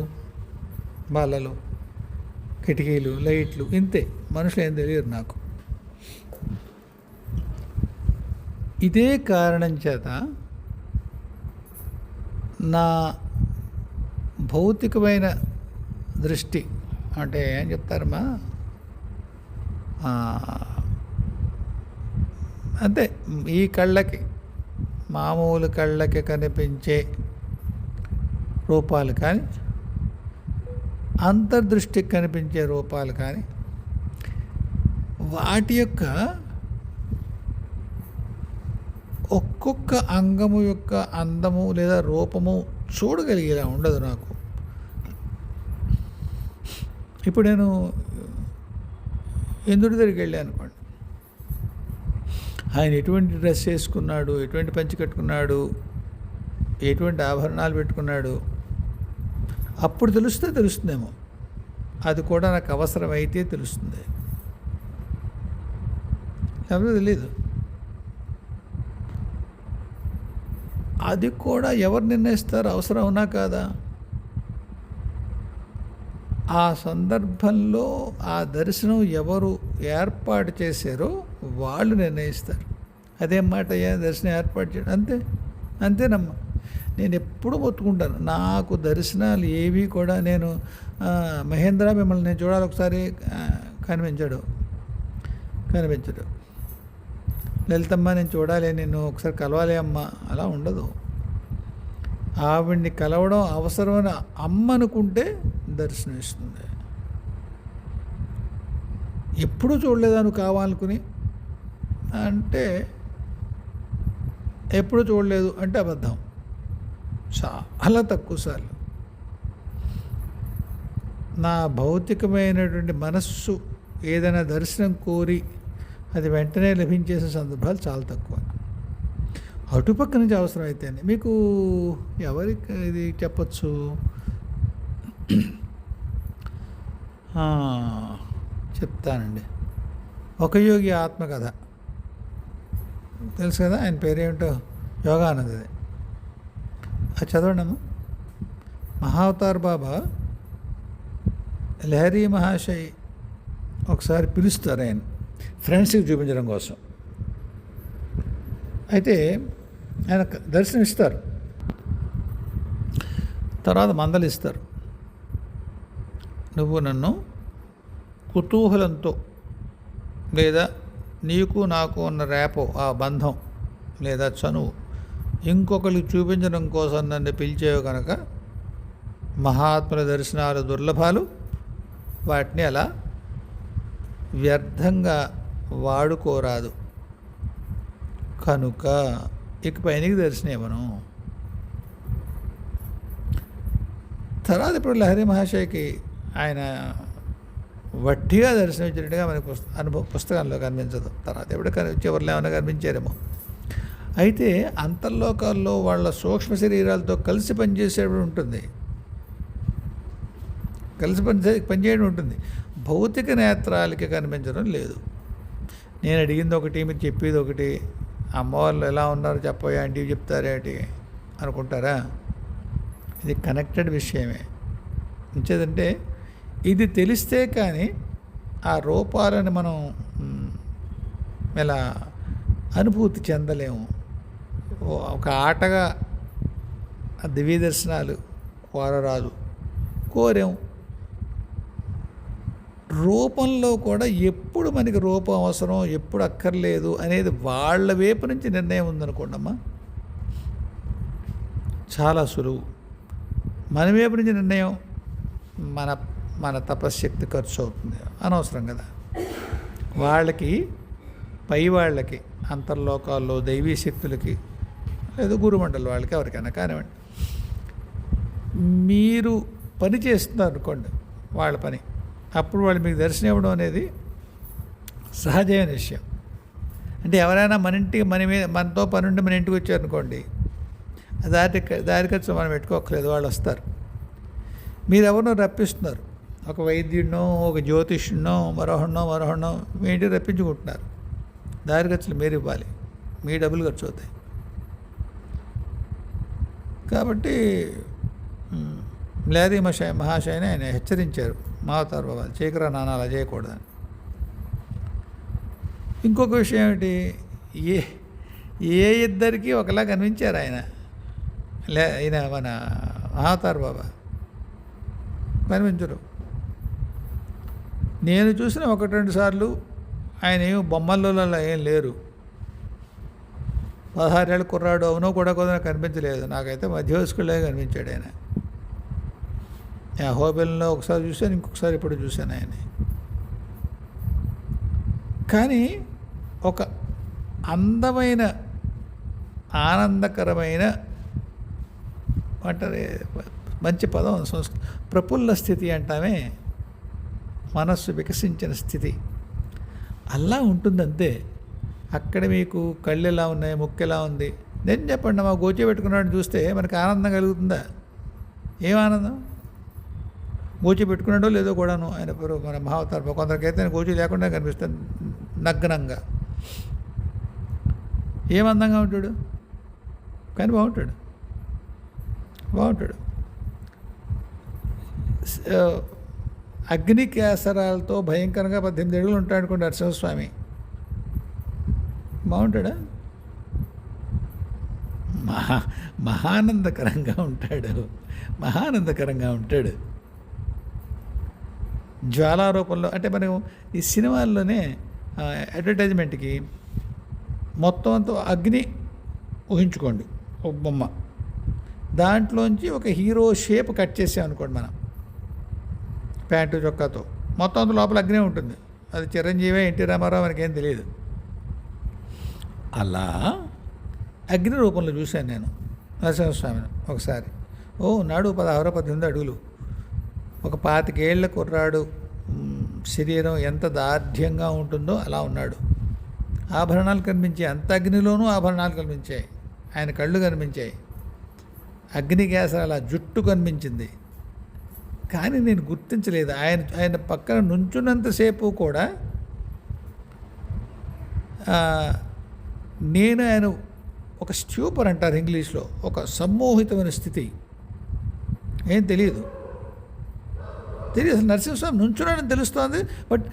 బాలలు, కిటికీలు, లైట్లు, ఇంతే. మనుషులు ఏం తెలియదు నాకు. ఇదే కారణం చేత నా భౌతికమైన దృష్టి అంటే ఏం చెప్తారమ్మా, అంతే. ఈ కళ్ళకి, మామూలు కళ్ళకి కనిపించే రూపాలు కానీ, అంతర్దృష్టికి కనిపించే రూపాలు కానీ, వాటి యొక్క ఒక్కొక్క అంగము యొక్క అందము లేదా రూపము చూడగలిగేలా ఉండదు నాకు. ఇప్పుడు నేను ఇంద్రుడి దగ్గరికి వెళ్ళాను అనుకోండి, ఆయన ఎటువంటి డ్రెస్ వేసుకున్నాడు, ఎటువంటి పంచి కట్టుకున్నాడు, ఎటువంటి ఆభరణాలు పెట్టుకున్నాడు, అప్పుడు తెలుస్తుందేమో. అది కూడా నాకు అవసరమైతే తెలుస్తుంది, లేకపోతే తెలీదు. అది కూడా ఎవరు నిర్ణయిస్తారు, అవసరం అవునా కాదా? ఆ సందర్భంలో ఆ దర్శనం ఎవరు ఏర్పాటు చేశారో వాళ్ళు నిర్ణయిస్తారు. అదేం మాట అయ్యా, దర్శనం ఏర్పాటు చేయడం, అంతేనమ్మా. నేను ఎప్పుడు మొత్తుకుంటాను, నాకు దర్శనాలు ఏవి కూడా నేను మహేంద్ర మిమ్మల్ని నేను చూడాలి ఒకసారి, కనిపించడు. లలితమ్మ నేను చూడాలి, నేను ఒకసారి కలవాలి అమ్మ, అలా ఉండదు. ఆవిడ్ని కలవడం అవసరమని అమ్మ అనుకుంటే దర్శనం ఇస్తుంది. ఎప్పుడూ చూడలేదా నువ్వు కావాలనుకుని అంటే, ఎప్పుడూ చూడలేదు అంటే అబద్ధం. చాలా తక్కువ సార్లు నా భౌతికమైనటువంటి మనస్సు ఏదైనా దర్శనం కోరి అది వెంటనే లభించేసే సందర్భాలు చాలా తక్కువ. అటుపక్క నుంచి అవసరం అయితేనే. మీకు ఎవరికి ఇది చెప్పచ్చు, చెప్తానండి. ఒక యోగి ఆత్మకథ తెలుసు కదా, ఆయన పేరేమిటో, యోగానందది. అది చదవండమ్మా. మహావతార్ బాబా లహరీ మహాశయ్ ఒకసారి పిలుస్తారు ఆయన ఫ్రెండ్స్కి చూపించడం కోసం. అయితే ఆయన దర్శనం ఇస్తారు, తర్వాత మందలిస్తారు. నువ్వు నన్ను కుతూహలంతో లేదా నీకు నాకు ఉన్న రేపో, ఆ బంధం లేదా చనువు ఇంకొకరికి చూపించడం కోసం నన్ను పిలిచేవి కనుక మహాత్ముల దర్శనాలు దుర్లభాలు, వాటిని అలా వ్యర్థంగా వాడుకోరాదు కనుక ఇకపై నీకు దర్శనం ఇవ్వను. తర్వాత ఇప్పుడు లహరి మహాశయకి ఆయన వట్టిగా దర్శనం ఇచ్చినట్టుగా మనకి పుస్తకంలో కనిపించదు. తర్వాత ఎప్పుడు చివరిలో ఏమైనా కనిపించారేమో. అయితే అంతర్లోకాల్లో వాళ్ళ సూక్ష్మ శరీరాలతో కలిసి పనిచేసేటప్పుడు ఉంటుంది, కలిసి పనిచేయడం ఉంటుంది. భౌతిక నేత్రాలకి కనిపించడం లేదు. నేను అడిగింది ఒకటి, మీరు చెప్పేది ఒకటి. అమ్మవాళ్ళు ఎలా ఉన్నారు చెప్పబోయే అంటే చెప్తారేంటి అనుకుంటారా? ఇది కనెక్టెడ్ విషయమే. ఇంచేదంటే ఇది తెలిస్తే కానీ ఆ రూపాలను మనం ఇలా అనుభూతి చెందలేము. ఒక ఆటగా దివ్య దర్శనాలు కోరరాదు, కోరాం. రూపంలో కూడా ఎప్పుడు మనకి రూపం అవసరం, ఎప్పుడు అక్కర్లేదు అనేది వాళ్ళ వైపు నుంచి నిర్ణయం ఉందనుకోండమ్మా, చాలా సులువు. మన వైపు నుంచి నిర్ణయం మన మన తపశ్శక్తి ఖర్చు అవుతుంది, అనవసరం కదా. వాళ్ళకి, పై వాళ్ళకి, అంతర్లోకాల్లో దైవీ శక్తులకి, లేదా గురుమండలి వాళ్ళకి, ఎవరికైనా కానివ్వండి, మీరు పని చేస్తున్నారు అనుకోండి, వాళ్ళ పని, అప్పుడు వాళ్ళు మీకు దర్శనం ఇవ్వడం అనేది సహజమైన విషయం. అంటే ఎవరైనా మన ఇంటికి మనతో పని ఉండి మన ఇంటికి వచ్చారనుకోండి, దారి ఖర్చు మనం పెట్టుకోకలేదు, వాళ్ళు వస్తారు. మీరు ఎవరినో రప్పిస్తున్నారు, ఒక వైద్యుడినో, ఒక జ్యోతిష్యుడినో, మరోహన్నో మీ ఇంటికి రప్పించుకుంటున్నారు. దారి ఖర్చులు మీరు ఇవ్వాలి, మీ డబ్బులు ఖర్చు అవుతాయి. కాబట్టి లహరి మహాశయని ఆయన హెచ్చరించారు, మావతారు బాబా చేయకరా నాన్న అలా చేయకూడదని. ఇంకొక విషయం ఏమిటి, ఏ ఇద్దరికి ఒకలా కనిపించారు ఆయన మన మహావతార్ బాబా, కనిపించరు. నేను చూసిన 1-2 సార్లు ఆయన ఏమో బొమ్మల్లో ఏం లేరు. 16 ఏళ్ళ కుర్రాడు అవునో కూడా కనిపించలేదు. నాకైతే మధ్య వయస్కులే కనిపించాడు ఆయన. హోబెల్లో ఒకసారి చూశాను, ఇంకొకసారి ఇప్పుడు చూశాను ఆయన. కానీ ఒక అందమైన, ఆనందకరమైన, అంటారే మంచి పదం ప్రఫుల్ల స్థితి అంటామే, మనస్సు వికసించిన స్థితి అలా ఉంటుంది అంతే. అక్కడ మీకు కళ్ళు ఎలా ఉన్నాయి, ముక్కు ఎలా ఉంది, నేను చెప్పండి, మా గోచి పెట్టుకున్నాడని చూస్తే మనకు ఆనందం కలుగుతుందా? ఏం ఆనందం? గోచి పెట్టుకున్నాడో లేదో కూడాను ఆయన మన మహావతార్. కొందరికైతే గోచి లేకుండా కనిపిస్తుంది నగ్నంగా. ఏం అందంగా ఉంటాడు, కానీ బాగుంటాడు. అగ్ని కేసరాలతో భయంకరంగా 18 అడుగులు ఉంటాడు అనుకోండి నరసింహస్వామి, బాగుంటాడా? మహానందకరంగా ఉంటాడు. జ్వాలారూపంలో, అంటే మనం ఈ సినిమాల్లోనే అడ్వర్టైజ్మెంట్కి మొత్తం అంతా అగ్ని ఊహించుకోండి, ఒక బొమ్మ, దాంట్లోంచి ఒక హీరో షేప్ కట్ చేసాం అనుకోండి మనం, ప్యాంటు చొక్కాతో, మొత్తం అంత లోపల అగ్ని ఉంటుంది. అది చిరంజీవి, ఎన్టీ రామారావు మనకేం తెలియదు. అలా అగ్ని రూపంలో చూశాను నేను నరసింహస్వామిని ఒకసారి. నాడు 16-18 అడుగులు, ఒక 25 ఏళ్ల కుర్రాడు, శరీరం ఎంత దార్ఢ్యంగా ఉంటుందో అలా ఉన్నాడు. ఆభరణాలు కనిపించాయి, అంత అగ్నిలోనూ ఆభరణాలు కనిపించాయి. ఆయన కళ్ళు కనిపించాయి, అగ్ని కేసరాల జుట్టు కనిపించింది. కానీ నేను గుర్తించలేదు. ఆయన పక్కన నుంచున్నంతసేపు కూడా నేను ఆయన ఒక స్ట్యూపర్ అంటారు ఇంగ్లీష్లో, ఒక సమ్మోహితమైన స్థితి, ఏం తెలియదు. అసలు నరసింహస్వామి నుంచున్నాడని తెలుస్తోంది, బట్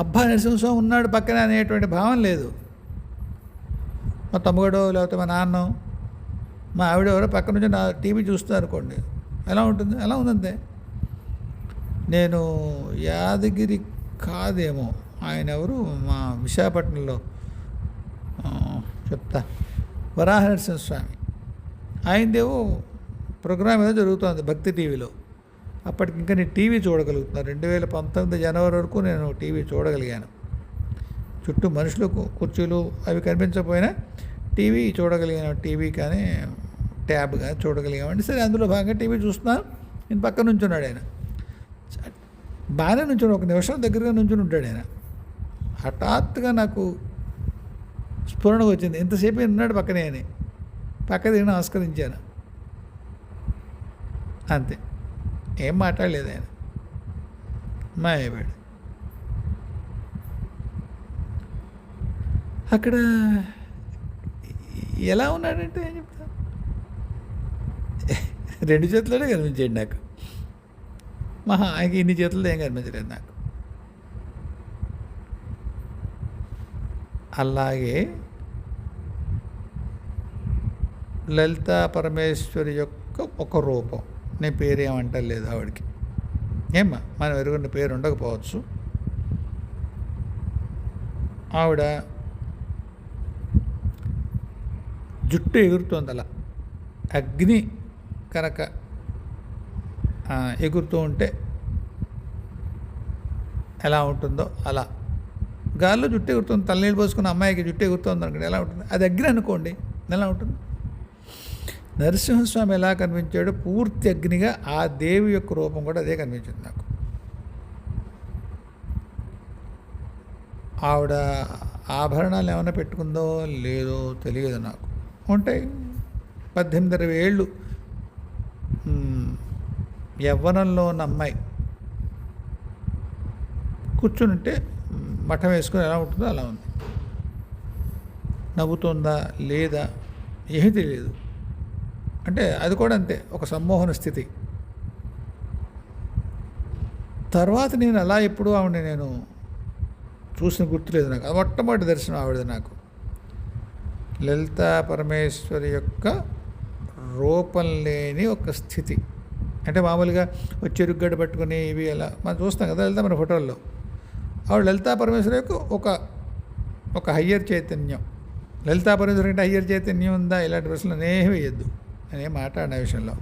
అబ్బా నరసింహస్వామి ఉన్నాడు పక్కన అనేటువంటి భావం లేదు. మా తమ్ముడో లేకపోతే మా నాన్నో మా ఆవిడ ఎవరో పక్క నుంచి నా టీవీ చూస్తున్నారు అనుకోండి, ఎలా ఉంటుంది? అలా ఉందంతే. నేను యాదగిరి కాదేమో, ఆయన ఎవరు మా విశాఖపట్నంలో చెప్తా, వరాహ నరసింహస్వామి ఆయనదేవో ప్రోగ్రామ్ ఏదో జరుగుతుంది భక్తి టీవీలో. అప్పటికి ఇంకా నేను టీవీ చూడగలుగుతున్నాను. 2019 జనవరి వరకు నేను టీవీ చూడగలిగాను. చుట్టూ మనుషులు, కుర్చీలు అవి కనిపించకపోయినా టీవీ చూడగలిగాను. టీవీ కానీ ట్యాబ్ కానీ చూడగలిగామండి. సరే, అందులో భాగంగా టీవీ చూస్తున్నాను. నేను పక్కన నుంచున్నాడు ఆయన. బాగానే నుంచున్నాడు, ఒక నిమిషం దగ్గరగా నుంచుని ఉంటాడు ఆయన. హఠాత్తుగా నాకు స్ఫురణకు వచ్చింది, ఎంతసేపు ఉన్నాడు పక్కనే అని. పక్క తిరిగి నమస్కరించాను, అంతే. ఏం మాట్లాడలేదు ఆయన, మాయపడి. అక్కడ ఎలా ఉన్నాడంటే ఏం చెప్తా, 2 చేతుల్లోనే కనిపించాడు నాకు. ఆయనకి ఇన్ని చేతులతో ఏం కనిపించలేదు నాకు. అలాగే లలితా పరమేశ్వరి యొక్క ఒక రూపం. నేను పేరు ఏమంటలేదు ఆవిడకి. ఏమ్మా, మనం ఎరుగున్న పేరు ఉండకపోవచ్చు. ఆవిడ జుట్టు ఎగురుతోంది అలా, అగ్ని కనుక ఎగురుతూ ఉంటే ఎలా ఉంటుందో అలా గాల్లో జుట్టు ఎగురుతుంది. తలనీళ్ళు పోసుకున్న అమ్మాయికి జుట్టు ఎగురుతుంది అనుకోండి, ఎలా ఉంటుంది? అది అగ్ని అనుకోండి, ఎలా ఉంటుంది? నరసింహస్వామి ఎలా కనిపించాడో పూర్తి అగ్నిగా ఆ దేవి యొక్క రూపం కూడా అదే కనిపించింది నాకు. ఆవిడ ఆభరణాలు ఏమైనా పెట్టుకుందో లేదో తెలియదు నాకు. ఉంటాయి, 18-20 ఏళ్ళు యవ్వనంలో ఉన్న అమ్మాయి కూర్చుంటే మఠం వేసుకొని ఎలా ఉంటుందో అలా ఉంది. నవ్వుతుందా లేదా ఏమీ తెలియదు. అంటే అది కూడా అంతే, ఒక సమ్మోహన స్థితి. తర్వాత నేను అలా ఎప్పుడు ఆవిడని నేను చూసిన గుర్తులేదు నాకు. అది మొట్టమొదటి దర్శనం ఆవిడది నాకు. లలితా పరమేశ్వరి యొక్క రూపం లేని ఒక స్థితి. అంటే మామూలుగా చెరుగ్గడ్డ పట్టుకుని ఇవి ఎలా మనం చూస్తాం కదా లలిత మన ఫోటోల్లో. ఆవిడ లలితా పరమేశ్వరి యొక్క ఒక హయ్యర్ చైతన్యం. లలితా పరమేశ్వరి అంటే హయ్యర్ చైతన్యం ఉందా, ఇలాంటి ప్రశ్నలు అనేవి వేయద్దు. నేనేం మాట్లాడిన విషయంలో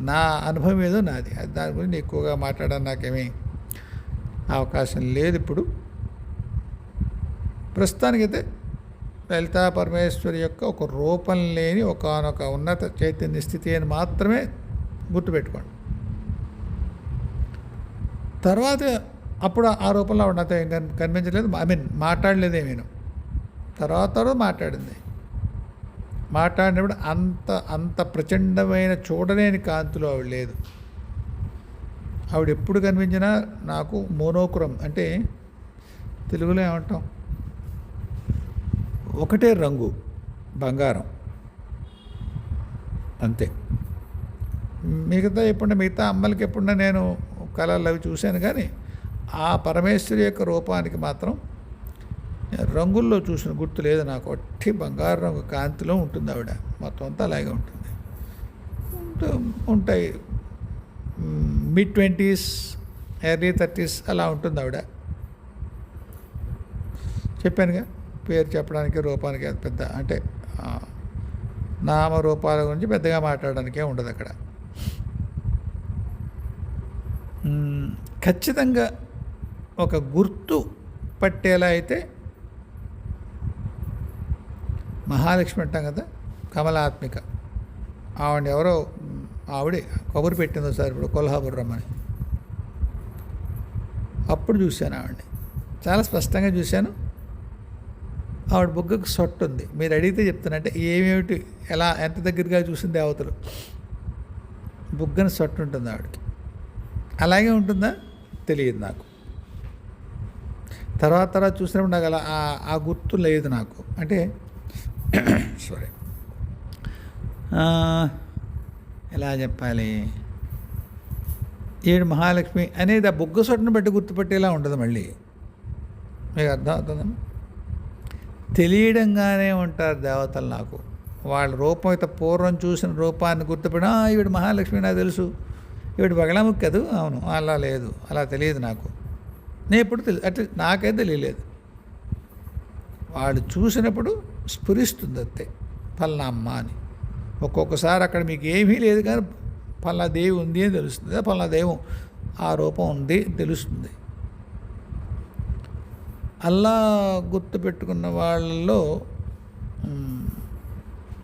నా అనుభవం ఏదో నాది, దాని గురించి ఎక్కువగా మాట్లాడడానికి నాకేమీ అవకాశం లేదు ఇప్పుడు. ప్రస్తుతానికైతే లలితా పరమేశ్వరి యొక్క ఒక రూపం లేని ఒకానొక ఉన్నత చైతన్య స్థితి అని మాత్రమే గుర్తుపెట్టుకోండి. తర్వాత అప్పుడు ఆ రూపంలో ఆవిడ నాతో ఏం కనిపించలేదు, మాట్లాడలేదేమీను. తర్వాత మాట్లాడింది. మాట్లాడినప్పుడు అంత ప్రచండమైన చూడలేని కాంతిలో ఆవిడ లేదు. ఆవిడ ఎప్పుడు కనిపించినా నాకు మోనోక్రోమ్, అంటే తెలుగులో ఏమంటాం, ఒకటే రంగు, బంగారం, అంతే. మిగతా అమ్మలకి ఎప్పుడన్నా నేను కళలు అవి చూశాను, కానీ ఆ పరమేశ్వరి యొక్క రూపానికి మాత్రం రంగుల్లో చూసిన గుర్తు లేదు నాకు. ఒట్టి బంగారు రంగు కాంతిలో ఉంటుంది ఆవిడ, మొత్తం అంతా అలాగే ఉంటుంది. ఉంటాయి mid-20s, early 30s అలా ఉంటుంది ఆవిడ. చెప్పానుగా, పేరు చెప్పడానికి రూపానికి పెద్ద, అంటే నామరూపాల గురించి పెద్దగా మాట్లాడడానికే ఉండదు అక్కడ. ఖచ్చితంగా ఒక గుర్తు పట్టేలా అయితే మహాలక్ష్మి అంటాం కదా, కమలాత్మిక. ఆవిడ ఎవరో ఆవిడే కబురు పెట్టిందో సార్ ఇప్పుడు కొల్హాపూర్ రమ్మని. అప్పుడు చూశాను ఆవిడని, చాలా స్పష్టంగా చూశాను. ఆవిడ బుగ్గకు సొట్టు ఉంది. మీరు అడిగితే చెప్తానంటే ఏమేమిటి, ఎలా, ఎంత దగ్గరగా చూసింది దేవతలు. బుగ్గన సొట్టు ఉంటుంది ఆవిడకి. అలాగే ఉంటుందా తెలియదు నాకు. తర్వాత చూసినప్పుడు నాకు అలా ఆ గుర్తు లేదు నాకు. అంటే సారీ, ఎలా చెప్పాలి, ఏడు మహాలక్ష్మి అనేది ఆ బుగ్గ సొట్టును బట్టి గుర్తుపట్టేలా ఉండదు. మళ్ళీ మీకు అర్థం అవుతుందా? తెలియడంగానే ఉంటారు దేవతలు నాకు. వాళ్ళ రూపం అయితే పూర్వం చూసిన రూపాన్ని గుర్తుపడి ఈవిడ మహాలక్ష్మి నాకు తెలుసు, ఈవిడ బగళాముఖి కదూ, అవును, అలా లేదు, అలా తెలియదు నాకు. నేను ఎప్పుడు అట్లా నాకైతే తెలియలేదు. వాళ్ళు చూసినప్పుడు స్ఫురిస్తుంది అంతే, పల్నా అమ్మ అని. ఒక్కొక్కసారి అక్కడ మీకు ఏమీ లేదు కానీ పలానా దేవి ఉంది అని తెలుస్తుంది, పలానా దైవం ఆ రూపం ఉంది తెలుస్తుంది. అల్లా గుర్తుపెట్టుకున్న వాళ్ళలో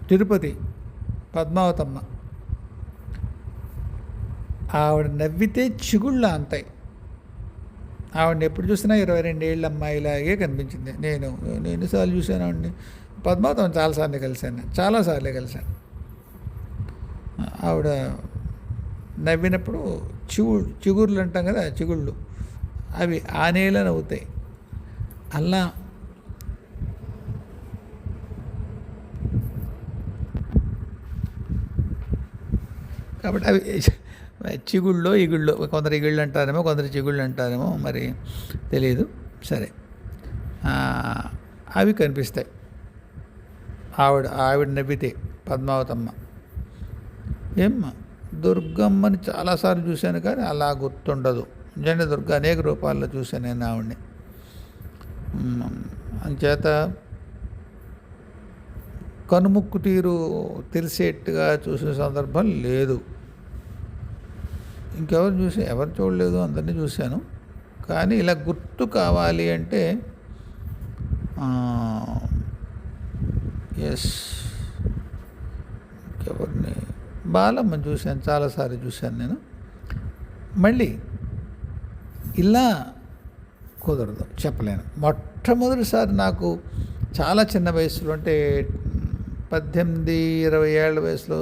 తిరుపతి పద్మావతమ్మ, ఆవిడ నవ్వితే చిగుళ్ళ అంతాయి. ఆవిడని ఎప్పుడు చూసినా 22 ఏళ్ళ అమ్మాయిలాగే కనిపించింది. నేను ఎన్నిసార్లు చూశాను ఆవిడని. పద్మావతం చాలాసార్లు కలిశాను. ఆవిడ నవ్వినప్పుడు చిగుర్లు అంటాం కదా, చిగుళ్ళు అవి ఆ నేల నవ్వుతాయి. అలా కాబట్టి అవి చిగుళ్ళో ఇగుళ్ళో, కొందరు ఇగుళ్ళు అంటారేమో, కొందరు చిగుళ్ళు అంటారేమో, మరి తెలియదు. సరే, అవి కనిపిస్తాయి ఆవిడ నవ్వితే పద్మావతమ్మ. దుర్గమ్మని చాలాసార్లు చూశాను కానీ అలా గుర్తుండదు. నిజంగా దుర్గ అనేక రూపాల్లో చూశాను నేను ఆవిడని. అంచేత కనుముక్కు తీరు తెలిసేట్టుగా చూసిన సందర్భం లేదు. ఎవరు చూడలేదు, అందరినీ చూశాను. కానీ ఇలా గుర్తు కావాలి అంటే ఎవరిని, బాలమ్మని చూశాను, చాలాసార్లు చూశాను నేను. మళ్ళీ ఇలా కుదరదు, చెప్పలేను. మొట్టమొదటిసారి నాకు చాలా చిన్న వయసులో, అంటే 18-20 ఏళ్ల వయసులో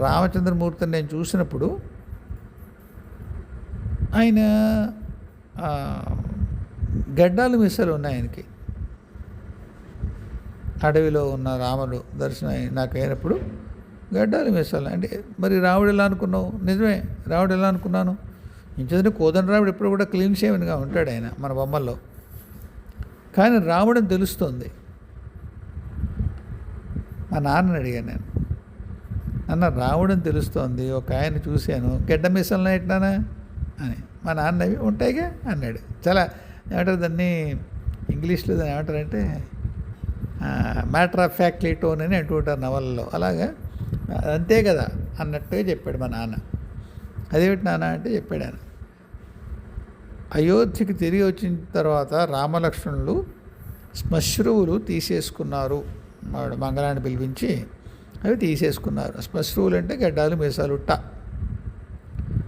రామచంద్రమూర్తిని నేను చూసినప్పుడు, ఆయన గడ్డాలు మిసలు ఉన్నాయి ఆయనకి. అడవిలో ఉన్న రాముడు దర్శనం నాకు అయినప్పుడు గడ్డాలు మిసలు. అంటే మరి రాముడు ఎలా అనుకున్నావు? నిజమే, రాముడు ఎలా అనుకున్నాను. ఇంచేది కోదండరాముడు ఎప్పుడు కూడా క్లీన్ షేవెన్గా ఉంటాడు ఆయన మన బొమ్మల్లో. కానీ రాముడని తెలుస్తుంది. మా నాన్నని అడిగాను నేను, అన్న రాముడని తెలుస్తోంది, ఒక ఆయన చూశాను, గడ్డ మిసలు ఎట్లానా అని. మా నాన్న ఉంటాయిగా అన్నాడు. చాలా ఏమంటారు దాన్ని, ఇంగ్లీష్లో దాన్ని ఏమంటారంటే మ్యాటర్ ఆఫ్ ఫ్యాక్ట్లీ టోన్ అని అంటూ ఉంటారు నవలలో. అలాగా అంతే కదా అన్నట్టుగా చెప్పాడు మా నాన్న. అదేమిటి నాన్న అంటే చెప్పాడు ఆయన, అయోధ్యకి తిరిగి వచ్చిన తర్వాత రామలక్ష్మణులు శ్మశ్రువులు తీసేసుకున్నారు. వాడు మంగళాన్ని పిలిపించి అవి తీసేసుకున్నారు. శ్మశ్రువులు అంటే గడ్డాలు మీసాలు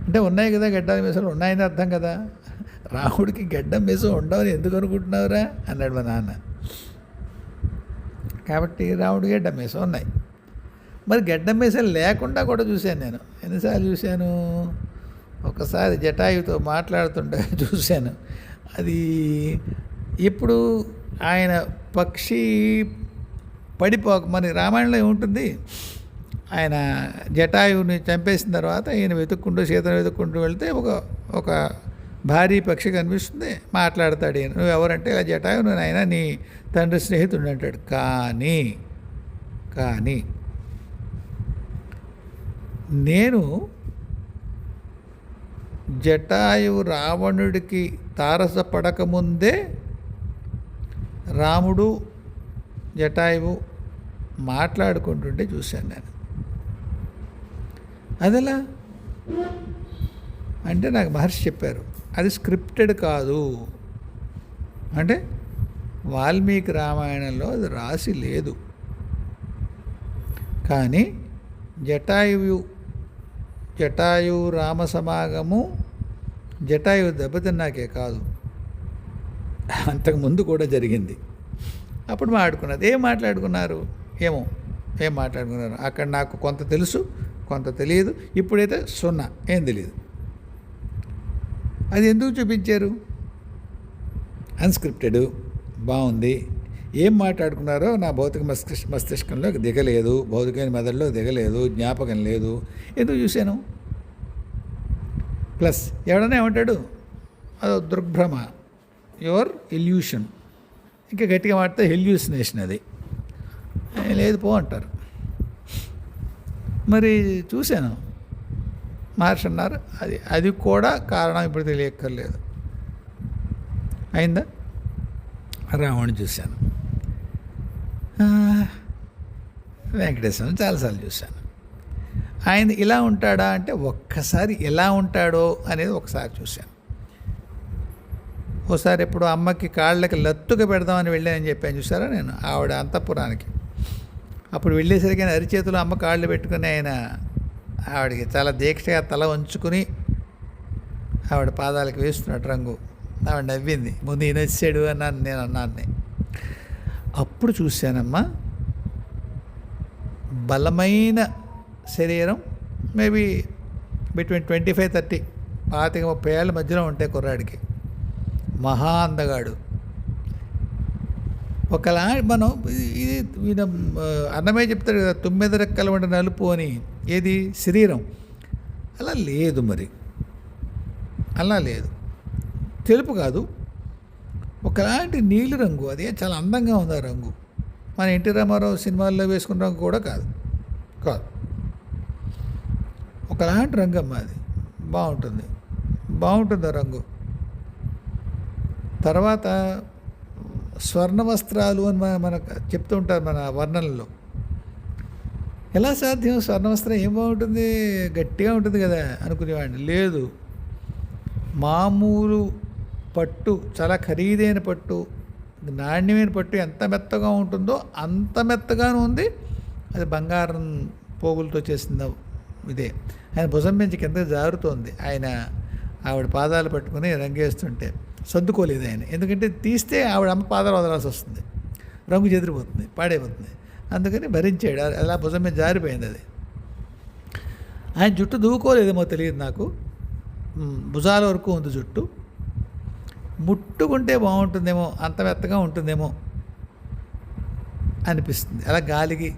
అంటే ఉన్నాయి కదా, గడ్డాలు మీసాలు ఉన్నాయని అర్థం కదా. రాముడికి గడ్డం మీసం ఉండవని ఎందుకు అనుకుంటున్నావురా అన్నాడు మా నాన్న. కాబట్టి రాముడి గడ్డం మీసం ఉన్నాయి. మరి గడ్డం మీసం లేకుండా కూడా చూశాను నేను. ఎన్నిసార్లు చూశాను? ఒకసారి జటాయుతో మాట్లాడుతుంటే చూశాను. అది ఎప్పుడు ఆయన పక్షి మన రామాయణంలో ఏముంటుంది, ఆయన జటాయువుని చంపేసిన తర్వాత ఈయన సీతను వెతుక్కుంటూ వెళ్తే ఒక భారీ పక్షి కనిపిస్తుంది. మాట్లాడతాడు ఈయన, నువ్వు ఎవరంటే ఇలా జటాయువు, ఆయన నీ తండ్రి స్నేహితుడు అంటాడు. కానీ నేను జటాయువు రావణుడికి తారసపడకముందే రాముడు జటాయువు మాట్లాడుకుంటుంటే చూశాను నేను. అదెలా అంటే నాకు మహర్షి చెప్పారు, అది స్క్రిప్టెడ్ కాదు. అంటే వాల్మీకి రామాయణంలో అది రాసి లేదు. కానీ జటాయు రామ సమాగము జటాయు దెబ్బతిన్నాకే కాదు, అంతకుముందు కూడా జరిగింది. అప్పుడు మాట్లాడుకున్నది. ఏం మాట్లాడుకున్నారు అక్కడ నాకు కొంత తెలుసు, కొంత తెలియదు. ఇప్పుడైతే సున్నా, ఏం తెలియదు. అది ఎందుకు చూపించారు? అన్స్క్రిప్టెడ్, బాగుంది. ఏం మాట్లాడుకున్నారో నా భౌతిక మస్తిష్కంలో దిగలేదు, భౌతికమైన మెదడులో దిగలేదు, జ్ఞాపకం లేదు. ఎందుకు చూశాను? ప్లస్ ఎవడన్నా ఏమంటాడు, అదో దృగ్భ్రమ, యువర్ ఇల్యూషన్. ఇంకా గట్టిగా మాడితే హెల్యూసినేషన్. అది లేదు పో అంటారు. మరి చూశాను, మహర్షి అన్నారు అది కూడా కారణం ఇప్పుడు తెలియక్కర్లేదు. అయిందా? రావణుని చూశాను. వెంకటేశ్వరని చాలాసార్లు చూశాను. ఆయన ఇలా ఉంటాడా అంటే ఒక్కసారి ఎలా ఉంటాడో అనేది ఒకసారి చూశాను. ఓసారి ఎప్పుడు అమ్మకి కాళ్ళకి లత్తుగా పెడదామని వెళ్ళానని చెప్పాను చూసారా నేను, ఆవిడ అంతఃపురానికి. అప్పుడు వెళ్ళేసరికి ఆయన అరిచేతులు అమ్మ కాళ్ళు పెట్టుకుని ఆయన ఆవిడకి చాలా దీక్షగా తల వంచుకుని ఆవిడ పాదాలకు వేస్తున్నాడు రంగు. ఆవిడ నవ్వింది. ముందు ఈయన వచ్చాడు అన్నాను, నేను అన్నాను. అప్పుడు చూశానమ్మా, బలమైన శరీరం, మేబీ బిట్వీన్ 25-30, 25-30 ఏళ్ళ మధ్యలో ఉంటాయి కుర్రాడికి. మహా అందగాడు. ఒకలా మనం ఇది ఈయన అన్నమే చెప్తాడు కదా, 9 రెక్కల వంటి నలుపు అని. ఏది శరీరం అలా లేదు, మరి అలా లేదు. తెలుపు కాదు, ఒకలాంటి నీలి రంగు. అది చాలా అందంగా ఉంది ఆ రంగు. మన ఎన్టీ రామారావు సినిమాల్లో వేసుకున్న రంగు కూడా కాదు కాదు ఒకలాంటి రంగు అమ్మ. అది బాగుంటుంది, బాగుంటుంది ఆ రంగు. తర్వాత స్వర్ణ వస్త్రాలు అని మనకు చెప్తూ ఉంటారు మన వర్ణనలో. ఎలా సాధ్యం? స్వర్ణ వస్త్రం ఏం బాగుంటుంది, గట్టిగా ఉంటుంది కదా అనుకునేవాడిని. లేదు, మామూలు పట్టు, చాలా ఖరీదైన పట్టు, నాణ్యమైన పట్టు ఎంత మెత్తగా ఉంటుందో అంత మెత్తగాను ఉంది. అది బంగారం పోగులతో చేసిన ఇదే. ఆయన భుజం పెంచి కిందకి జారుతోంది. ఆవిడ పాదాలు పట్టుకుని రంగేస్తుంటే సర్దుకోలేదు ఆయన. ఎందుకంటే తీస్తే ఆవిడ అమ్మ పాదాలు వదలాల్సి వస్తుంది, రంగు చెదిరిపోతుంది, పాడైపోతుంది. అందుకని భరించాడు. అలా భుజం మీద జారిపోయింది అది. ఆయన జుట్టు దూకోలేదేమో తెలియదు నాకు, భుజాల వరకు ఉంది జుట్టు. ముట్టుకుంటే బాగుంటుందేమో, అంత మెత్తగా ఉంటుందేమో అనిపిస్తుంది. అలా గాలికి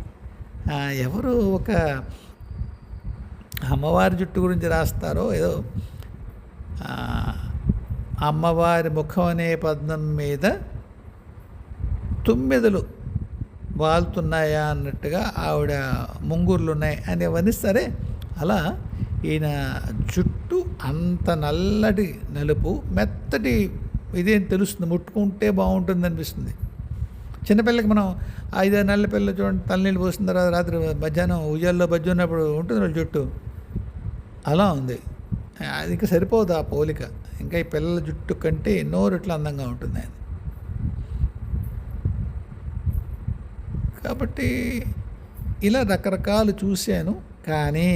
ఎవరు ఒక అమ్మవారి జుట్టు గురించి రాస్తారో ఏదో, అమ్మవారి ముఖం అనే పద్మం మీద 9 వాలుతున్నాయా అన్నట్టుగా ఆవిడ ముంగుర్లు ఉన్నాయి అని వర్ణిస్తారే. అలా ఈయన జుట్టు అంత నల్లటి నలుపు, మెత్తటి ఇదేం తెలుస్తుంది, ముట్టుకుంటే బాగుంటుంది అనిపిస్తుంది. చిన్నపిల్లకి మనం 5-6 నెలల పిల్ల చూడండి, తలనీళ్ళు పోసిన తర్వాత రాత్రి మధ్యాహ్నం ఉయ్యాల్లో బజ్జి ఉన్నప్పుడు ఉంటుంది వాళ్ళ జుట్టు, అలా ఉంది. అది ఇంకా సరిపోదు ఆ పోలిక. ఇంకా ఈ పిల్లల జుట్టు కంటే ఎన్నో రెట్లు అందంగా ఉంటుంది ఆయన. కాబట్టి ఇలా రకరకాలు చూశాను. కానీ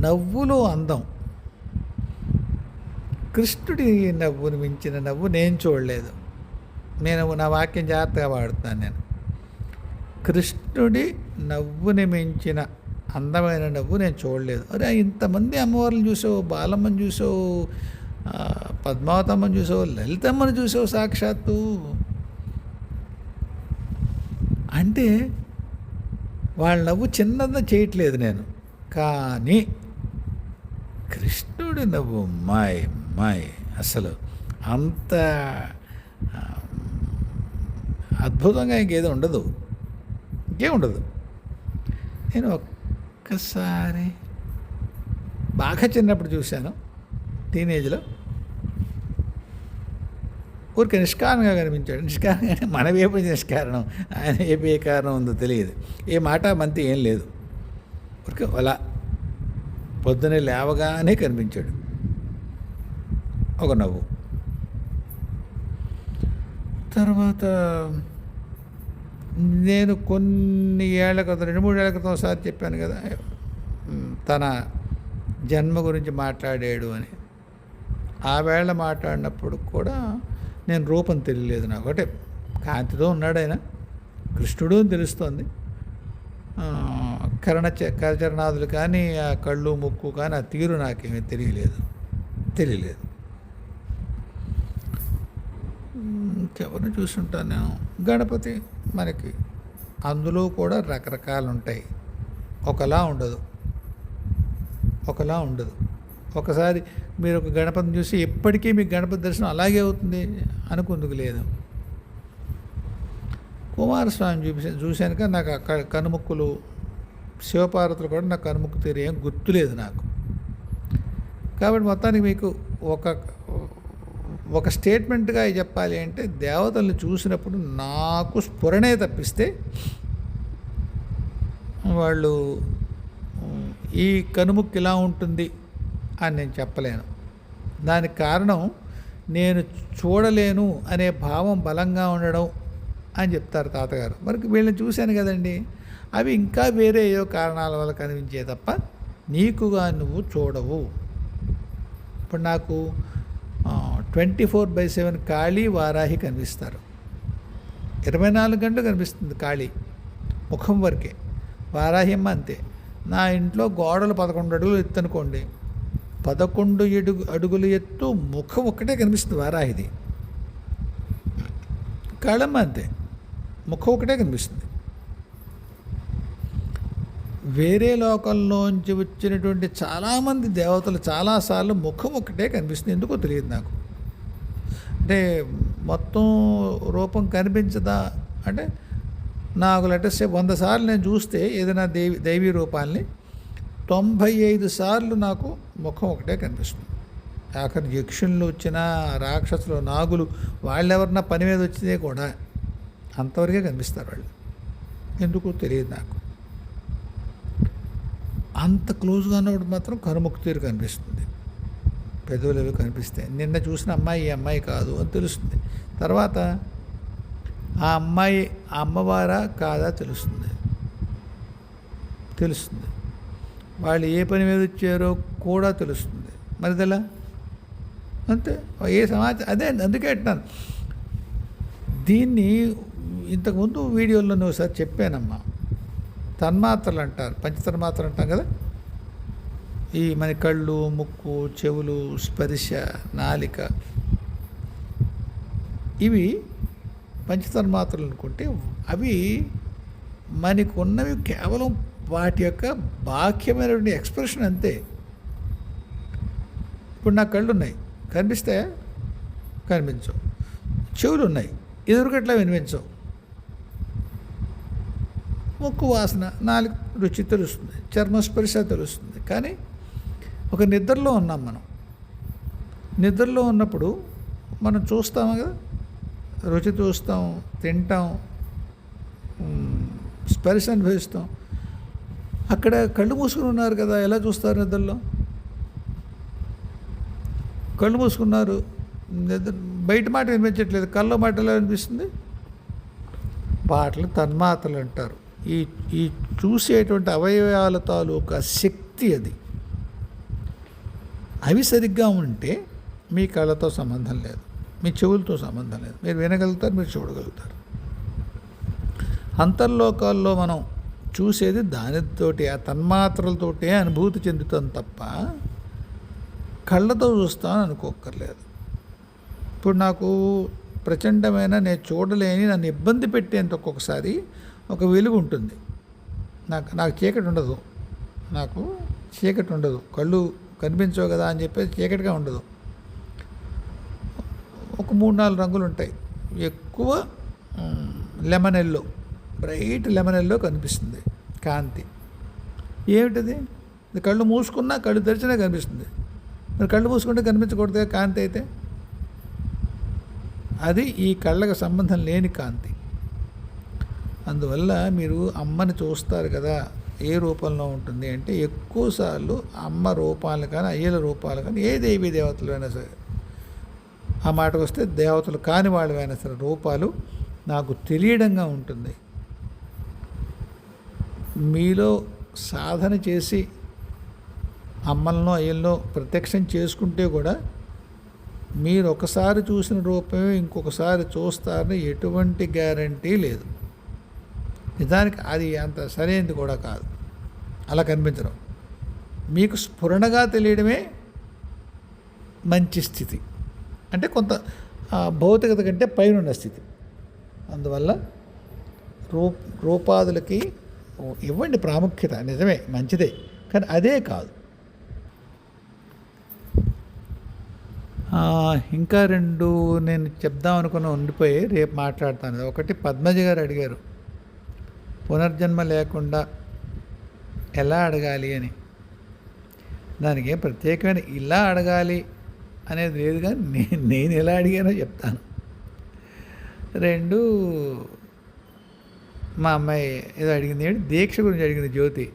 నవ్వులో అందం, కృష్ణుడి నవ్వుని మించిన నవ్వు నేను చూడలేదు. నేను నా వాక్యం జాగ్రత్తగా వాడుతాను. నేను కృష్ణుడి నవ్వుని మించిన అందమైన నవ్వు నేను చూడలేదు. అరే, ఇంతమంది అమ్మవారిని చూసావు, బాలమ్మని చూసావు, పద్మావతమ్మని చూసావు, లలితమ్మని చూసావు సాక్షాత్తు. అంటే వాళ్ళ నవ్వు చిన్నది చేయట్లేదు నేను. కానీ కృష్ణుడి నవ్వు మాయ్ అసలు అంత అద్భుతంగా ఇంకేదో ఉండదు, ఇంకేముండదు. నేను ఒక్కసారి బాగా చిన్నప్పుడు చూశాను, టీనేజ్లో. ఊరికే నిష్కారణంగా కనిపించాడు. నిష్కారణంగా మన వైపు నిష్కారణం, ఆయన వైపు ఏ కారణం ఉందో తెలియదు. ఏ మాట మంతి ఏం లేదు, ఊరికే అలా పొద్దునే లేవగానే కనిపించాడు ఒక నవ్వు. తర్వాత నేను కొన్ని ఏళ్ల క్రితం, 2-3 ఏళ్ల క్రితం ఒకసారి చెప్పాను కదా, తన జన్మ గురించి మాట్లాడాడు అని. ఆ వేళ మాట్లాడినప్పుడు కూడా నేను రూపం తెలియలేదు నాకు. అంటే కాంతితో ఉన్నాడు ఆయన, కృష్ణుడు అని తెలుస్తోంది. కరచరణాదులు కానీ, ఆ కళ్ళు ముక్కు కానీ, ఆ తీరు నాకేమీ తెలియలేదు. ఇంకెవరిని చూసుంటాను నేను. గణపతి మనకి అందులో కూడా రకరకాలు ఉంటాయి, ఒకలా ఉండదు. ఒకసారి మీరు ఒక గణపతిని చూసి ఎప్పటికీ మీకు గణపతి దర్శనం అలాగే అవుతుంది అనుకుందుకు లేదు. కుమారస్వామి చూశాను కానీ నాకు అక్కడ కనుముక్కులు, శివపార్వతులు కూడా నాకు కనుముక్కు తీరు ఏం గుర్తులేదు నాకు. కాబట్టి మొత్తానికి మీకు ఒక స్టేట్మెంట్గా చెప్పాలి అంటే, దేవతల్ని చూసినప్పుడు నాకు స్ఫురణే తప్పిస్తే వాళ్ళు ఈ కనుముక్కు ఇలా ఉంటుంది అని నేను చెప్పలేను. దానికి కారణం నేను చూడలేను అనే భావం బలంగా ఉండడం అని చెప్తారు తాతగారు. మరి వీళ్ళని చూశాను కదండి, అవి ఇంకా వేరే ఏవో కారణాల వల్ల కనిపించే తప్ప నీకుగా నువ్వు చూడవు. ఇప్పుడు నాకు 24/7 కాళీ వారాహి కనిపిస్తారు. 24 గంటలు కనిపిస్తుంది కాళీ, ముఖం వరకే. వారాహిమ్మ అంతే. నా ఇంట్లో గోడలు 11 అడుగులు ఎత్తు అనుకోండి, 11 అడుగులు ఎత్తు ముఖం ఒక్కటే కనిపిస్తుంది వారాహిది. కాళమ్మ అంతే, ముఖం ఒకటే కనిపిస్తుంది. వేరే లోకంలోంచి వచ్చినటువంటి చాలామంది దేవతలు చాలాసార్లు ముఖం ఒకటే కనిపిస్తుంది, ఎందుకో తెలియదు నాకు. అంటే మొత్తం రూపం కనిపించదా అంటే, నాకు లెటెస్ట్ 100 సార్లు నేను చూస్తే ఏదైనా దైవీ రూపాల్ని 95 సార్లు నాకు ముఖం ఒకటే కనిపిస్తుంది. ఆఖరి యక్షులు వచ్చినా, రాక్షసులు, నాగులు, వాళ్ళెవరన్నా పని మీద వచ్చితే కూడా అంతవరకే కనిపిస్తారు వాళ్ళు, ఎందుకో తెలియదు నాకు. అంత క్లోజ్గా ఉన్నప్పుడు మాత్రం కనుముక్కు తీరు కనిపిస్తుంది, పెదవులు అవి కనిపిస్తాయి. నిన్న చూసిన అమ్మాయి ఈ అమ్మాయి కాదు అని తెలుస్తుంది. తర్వాత ఆ అమ్మాయి ఆ అమ్మవారా కాదా తెలుస్తుంది. వాళ్ళు ఏ పని మీద వచ్చారో కూడా తెలుస్తుంది. మరిదలా అంతే, ఏ సమాచారం అదే. అందుకే అంటున్నాను, దీన్ని ఇంతకుముందు వీడియోలో ఒకసారి చెప్పానమ్మా. తన్మాత్రలు అంటారు, పంచతన్మాత్రలు అంటాం కదా. ఈ మన కళ్ళు, ముక్కు, చెవులు, స్పర్శ, నాలిక, ఇవి పంచతన్మాత్రలు అనుకుంటే అవి మనకున్నవి కేవలం వాటి యొక్క బాహ్యమైనటువంటి ఎక్స్ప్రెషన్ అంతే. ఇప్పుడు నా కళ్ళు ఉన్నాయి, కనిపిస్తాయా? కనిపించవు. చెవులు ఉన్నాయి, ఎదురుగట్లా వినిపించవు. ముక్కు వాసన, నాలుగు రుచి తెలుస్తుంది, చర్మస్పర్శ తెలుస్తుంది. కానీ ఒక నిద్రలో ఉన్నాం మనం. నిద్రలో ఉన్నప్పుడు మనం చూస్తాము కదా, రుచి చూస్తాం, తింటాం, స్పర్శ అనుభవిస్తాం. అక్కడ కళ్ళు మూసుకుని ఉన్నారు కదా, ఎలా చూస్తారు నిద్రలో? కళ్ళు మూసుకున్నారు, నిద్ర, బయట మాట వినిపించట్లేదు, కళ్ళ మాట ఎలా వినిపిస్తుంది? వాటిని తన్మాత్రలు అంటారు. ఈ ఈ చూసేటువంటి అవయవాల తాలూకా శక్తి అది. అవి సరిగ్గా ఉంటే మీ కళ్ళతో సంబంధం లేదు, మీ చెవులతో సంబంధం లేదు. మీరు వినగలుగుతారు, మీరు చూడగలుగుతారు. అంతర్లోకాల్లో మనం చూసేది దానితోటి, ఆ తన్మాత్రలతోటే అనుభూతి చెందుతాం తప్ప కళ్ళతో చూస్తామని అనుకోక్కర్లేదు. ఇప్పుడు నాకు ప్రచండమైన, నేను చూడలేని, నన్ను ఇబ్బంది పెట్టేంత ఒక్కొక్కసారి ఒక వెలుగు ఉంటుంది. నాకు చీకటి ఉండదు, నాకు చీకటి ఉండదు, కళ్ళు కనిపించవు కదా అని చెప్పేసి చీకటిగా ఉండదు. ఒక 3-4 రంగులు ఉంటాయి. ఎక్కువ lemon yellow, bright lemon yellow కనిపిస్తుంది కాంతి. ఏమిటది? కళ్ళు మూసుకున్నా, కళ్ళు తెరిచినా కనిపిస్తుంది. మరి కళ్ళు మూసుకుంటే కనిపించకూడదు కాంతి అయితే, అది ఈ కళ్ళకు సంబంధం లేని కాంతి. అందువల్ల మీరు అమ్మని చూస్తారు కదా, ఏ రూపంలో ఉంటుంది అంటే, ఎక్కువసార్లు అమ్మ రూపాలు కానీ, అయ్యల రూపాలు కానీ, ఏ దేవీ దేవతలు అయినా సరే, ఆ మాటకు వస్తే దేవతలు కాని వాళ్ళు అయినా సరే, రూపాలు నాకు తెలియడంగా ఉంటుంది. మీలో సాధన చేసి అమ్మలను అయ్యలను ప్రత్యక్షం చేసుకుంటే కూడా మీరు ఒకసారి చూసిన రూపమే ఇంకొకసారి చూస్తారని ఎటువంటి గ్యారంటీ లేదు. నిజానికి అది అంత సరైనది కూడా కాదు, అలా కనిపించడం. మీకు స్ఫురణగా తెలియడమే మంచి స్థితి, అంటే కొంత భౌతికత కంటే పైన ఉన్న స్థితి. అందువల్ల రూపాదులకి ఇవ్వండి ప్రాముఖ్యత, నిజమే, మంచిదే, కానీ అదే కాదు. ఇంకా 2 నేను చెప్దాం అనుకున్న ఉండిపోయి రేపు మాట్లాడతాను. ఒకటి పద్మజ గారు అడిగారు, పునర్జన్మ లేకుండా ఎలా అడగాలి అని. దానికి ఏం ప్రత్యేకమైన ఇలా అడగాలి అనేది లేదు, కానీ నేను ఎలా అడిగానో చెప్తాను. 2, మా అమ్మాయి ఏదో అడిగింది, ఏంటి దీక్ష గురించి అడిగింది జ్యోతి.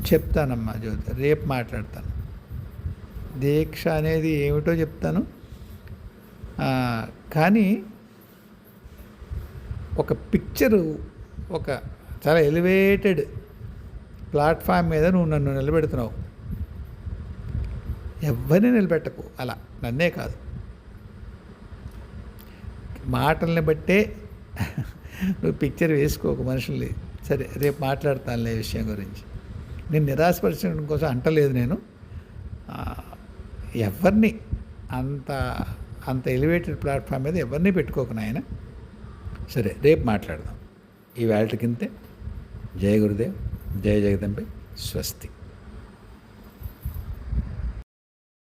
చెప్తానమ్మా జ్యోతి, రేపు మాట్లాడతాను. దీక్ష అనేది ఏమిటో చెప్తాను. కానీ ఒక పిక్చరు, ఒక చాలా ఎలివేటెడ్ ప్లాట్ఫామ్ మీద నువ్వు నన్ను నిలబెడుతున్నావు. ఎవరిని నిలబెట్టకు అలా, నన్నే కాదు. మాటల్ని బట్టే నువ్వు పిక్చర్ వేసుకోకు మనుషుల్ని. సరే, రేపు మాట్లాడతానులే విషయం గురించి. నేను నిరాశపరచడం కోసం అంటలేదు నేను. ఎవరిని అంత అంత ఎలివేటెడ్ ప్లాట్ఫామ్ మీద ఎవరిని పెట్టుకోకు నాయన. సరే, రేపు మాట్లాడదాం. ఈ వేళకింతే. జయ గురుదేవ్, జయ జగదంబే, స్వస్తి.